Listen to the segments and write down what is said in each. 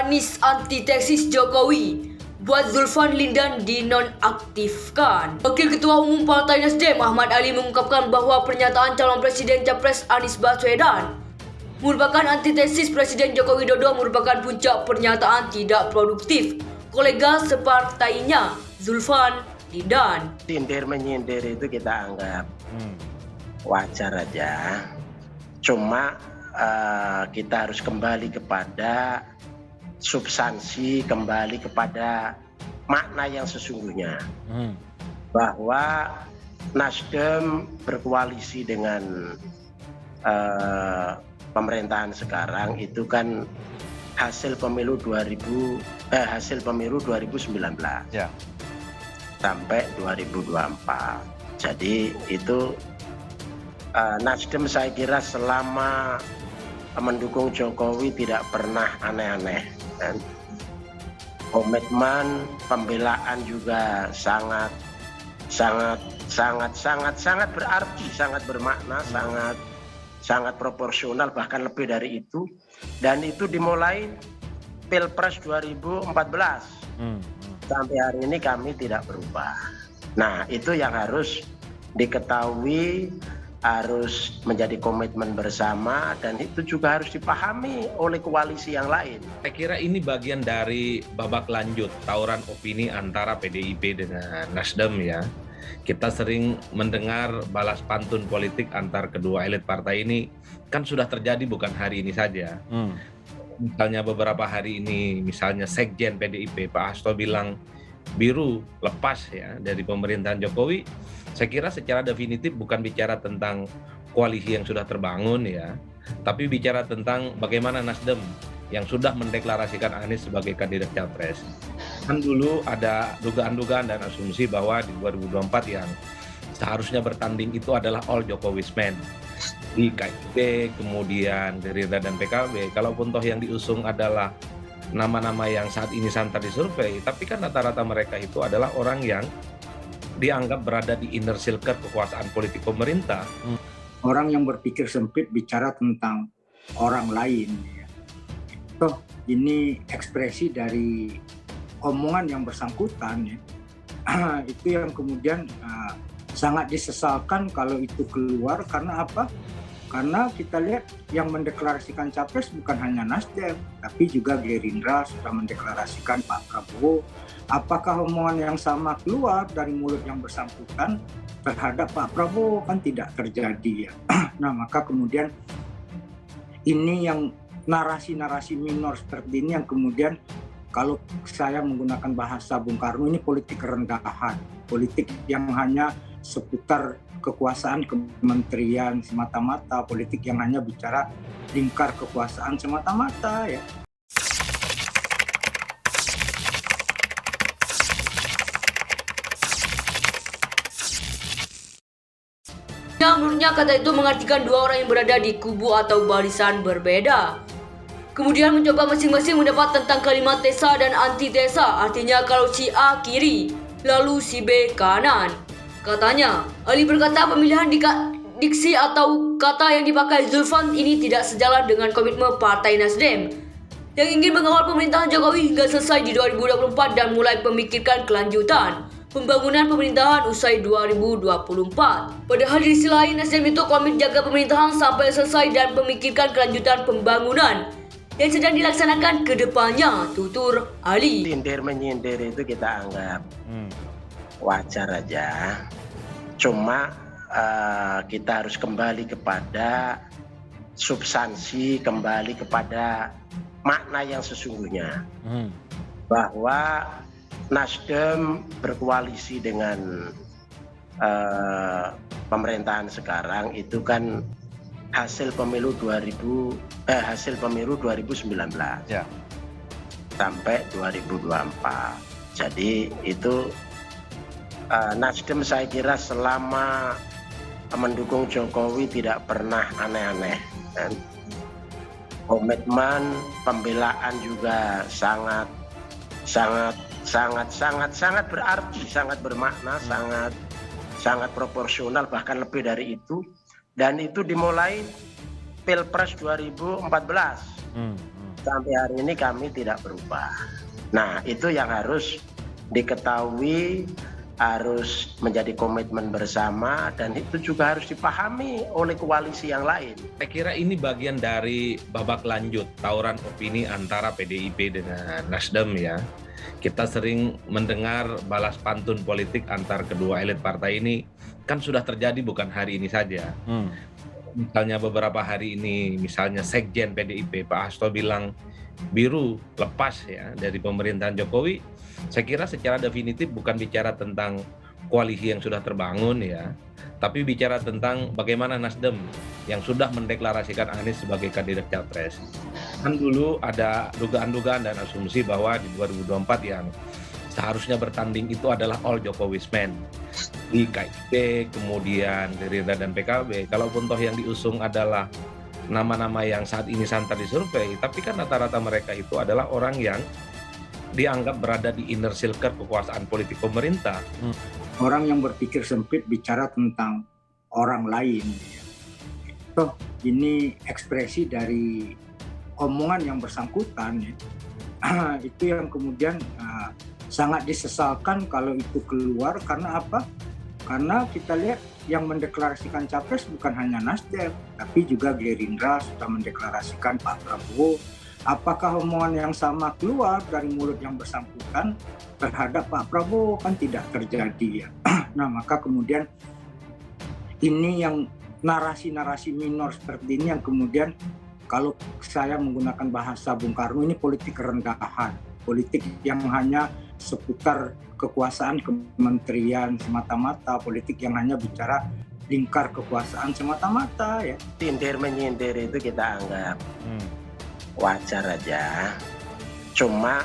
Anies antitesis Jokowi, buat Zulfan Lindan dinonaktifkan. Wakil Ketua Umum Partai Nasdem Ahmad Ali mengungkapkan bahwa pernyataan calon Presiden Capres Anies Baswedan merupakan antitesis Presiden Joko Widodo, merupakan puncak pernyataan tidak produktif kolega separtainya Zulfan Lindan. Sindir-menyindir itu kita anggap wajar aja. Cuma kita harus kembali kepada substansi, kembali kepada makna yang sesungguhnya. Bahwa Nasdem berkoalisi dengan pemerintahan sekarang itu kan hasil pemilu 2019 ya, sampai 2024. Jadi itu Nasdem saya kira selama mendukung Jokowi tidak pernah aneh-aneh. Komitmen pembelaan juga sangat berarti, sangat bermakna, sangat proporsional, bahkan lebih dari itu. Dan itu dimulai Pilpres 2014 sampai hari ini kami tidak berubah. Nah, itu yang harus diketahui, harus menjadi komitmen bersama, dan itu juga harus dipahami oleh koalisi yang lain. Saya kira ini bagian dari babak lanjut tawuran opini antara PDIP dengan Nasdem ya. Kita sering mendengar balas pantun politik antar kedua elit partai ini kan sudah terjadi bukan hari ini saja. Misalnya beberapa hari ini, misalnya Sekjen PDIP Pak Hasto bilang biru lepas ya dari pemerintahan Jokowi. Saya kira secara definitif bukan bicara tentang koalisi yang sudah terbangun ya, tapi bicara tentang bagaimana Nasdem yang sudah mendeklarasikan Anies sebagai kandidat capres. Kan dulu ada dugaan-dugaan dan asumsi bahwa di 2024 yang seharusnya bertanding itu adalah all Jokowi's men. Di KIP, kemudian Gerindra dan PKB, kalaupun toh yang diusung adalah nama-nama yang saat ini santer di survei, tapi kan rata-rata mereka itu adalah orang yang dianggap berada di inner circle kekuasaan politik pemerintah. Orang yang berpikir sempit bicara tentang orang lain. Toh ini ekspresi dari omongan yang bersangkutan ya. Itu yang kemudian sangat disesalkan kalau itu keluar. Karena apa? Karena kita lihat yang mendeklarasikan capres bukan hanya Nasdem, tapi juga Gerindra sudah mendeklarasikan Pak Prabowo. Apakah omongan yang sama keluar dari mulut yang bersangkutan terhadap Pak Prabowo? Kan tidak terjadi ya. Nah, maka kemudian ini yang narasi-narasi minor seperti ini yang kemudian kalau saya menggunakan bahasa Bung Karno, ini politik rendahan, politik yang hanya seputar kekuasaan kementerian semata-mata, politik yang hanya bicara lingkar kekuasaan semata-mata ya. Menurutnya kata itu mengartikan dua orang yang berada di kubu atau barisan berbeda. Kemudian mencoba masing-masing mendapat tentang kalimat tesa dan antitesa, artinya kalau si A kiri, lalu si B kanan. Katanya, Ali berkata pemilihan diksi atau kata yang dipakai Zulfan ini tidak sejalan dengan komitmen Partai Nasdem yang ingin mengawal pemerintahan Jokowi hingga selesai di 2024 dan mulai memikirkan kelanjutan pembangunan pemerintahan usai 2024. Padahal di sisi lain Nasdem itu komit jaga pemerintahan sampai selesai dan memikirkan kelanjutan pembangunan yang sedang dilaksanakan ke depannya, tutur Ali. Sindir-menyindir itu kita anggap wajar aja. Cuma kita harus kembali kepada substansi, kembali kepada makna yang sesungguhnya. Bahwa Nasdem berkoalisi dengan pemerintahan sekarang itu kan hasil pemilu 2019 ya, sampai 2024. Jadi itu Nasdem saya kira selama mendukung Jokowi tidak pernah aneh-aneh. Komitmen pembelaan juga sangat berarti, sangat bermakna, sangat proporsional, bahkan lebih dari itu. Dan itu dimulai Pilpres 2014 Sampai hari ini kami tidak berubah. Nah, itu yang harus diketahui, harus menjadi komitmen bersama, dan itu juga harus dipahami oleh koalisi yang lain. Saya kira ini bagian dari babak lanjut tawuran opini antara PDIP dengan Nasdem ya. Kita sering mendengar balas pantun politik antar kedua elit partai ini kan sudah terjadi bukan hari ini saja. Misalnya beberapa hari ini, misalnya Sekjen PDIP Pak Hasto bilang biru lepas ya dari pemerintahan Jokowi. Saya kira secara definitif bukan bicara tentang koalisi yang sudah terbangun ya, tapi bicara tentang bagaimana Nasdem yang sudah mendeklarasikan Anies sebagai kandidat capres. Kan dulu ada dugaan-dugaan dan asumsi bahwa di 2024 yang seharusnya bertanding itu adalah all Jokowi's men. Di KIP, kemudian Gerindra dan PKB, kalaupun toh yang diusung adalah nama-nama yang saat ini santer di survei, tapi kan rata-rata mereka itu adalah orang yang dianggap berada di inner circle kekuasaan politik pemerintah. Orang yang berpikir sempit bicara tentang orang lain. Toh ini ekspresi dari omongan yang bersangkutan ya. Itu yang kemudian sangat disesalkan kalau itu keluar. Karena apa? Karena kita lihat yang mendeklarasikan capres bukan hanya Nasdem, tapi juga Gerindra sudah mendeklarasikan Pak Prabowo. Apakah omongan yang sama keluar dari mulut yang bersangkutan terhadap Pak Prabowo? Kan tidak terjadi ya. Nah, maka kemudian ini yang narasi-narasi minor seperti ini yang kemudian kalau saya menggunakan bahasa Bung Karno, ini politik rendahan, politik yang hanya seputar kekuasaan kementerian semata-mata, politik yang hanya bicara lingkar kekuasaan semata-mata ya. Tindir menyindir itu kita anggap wajar aja. Cuma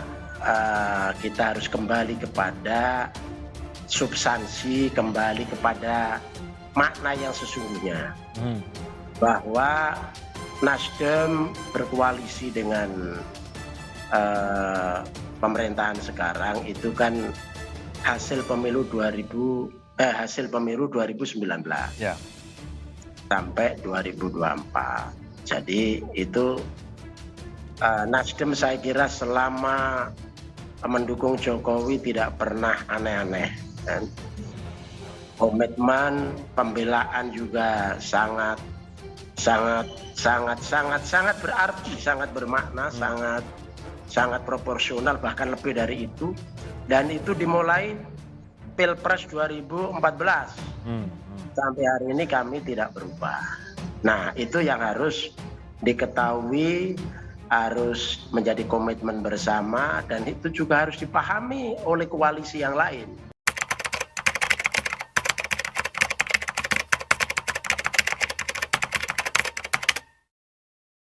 kita harus kembali kepada substansi, kembali kepada makna yang sesungguhnya. Bahwa Nasdem berkoalisi dengan pemerintahan sekarang itu kan hasil pemilu 2019 Ya. sampai 2024. Jadi itu Nasdem saya kira selama mendukung Jokowi tidak pernah aneh-aneh. Komitmen pembelaan juga sangat berarti, sangat bermakna, sangat proporsional, bahkan lebih dari itu. Dan itu dimulai Pilpres 2014. Sampai hari ini kami tidak berubah. Nah, itu yang harus diketahui, harus menjadi komitmen bersama, dan itu juga harus dipahami oleh koalisi yang lain.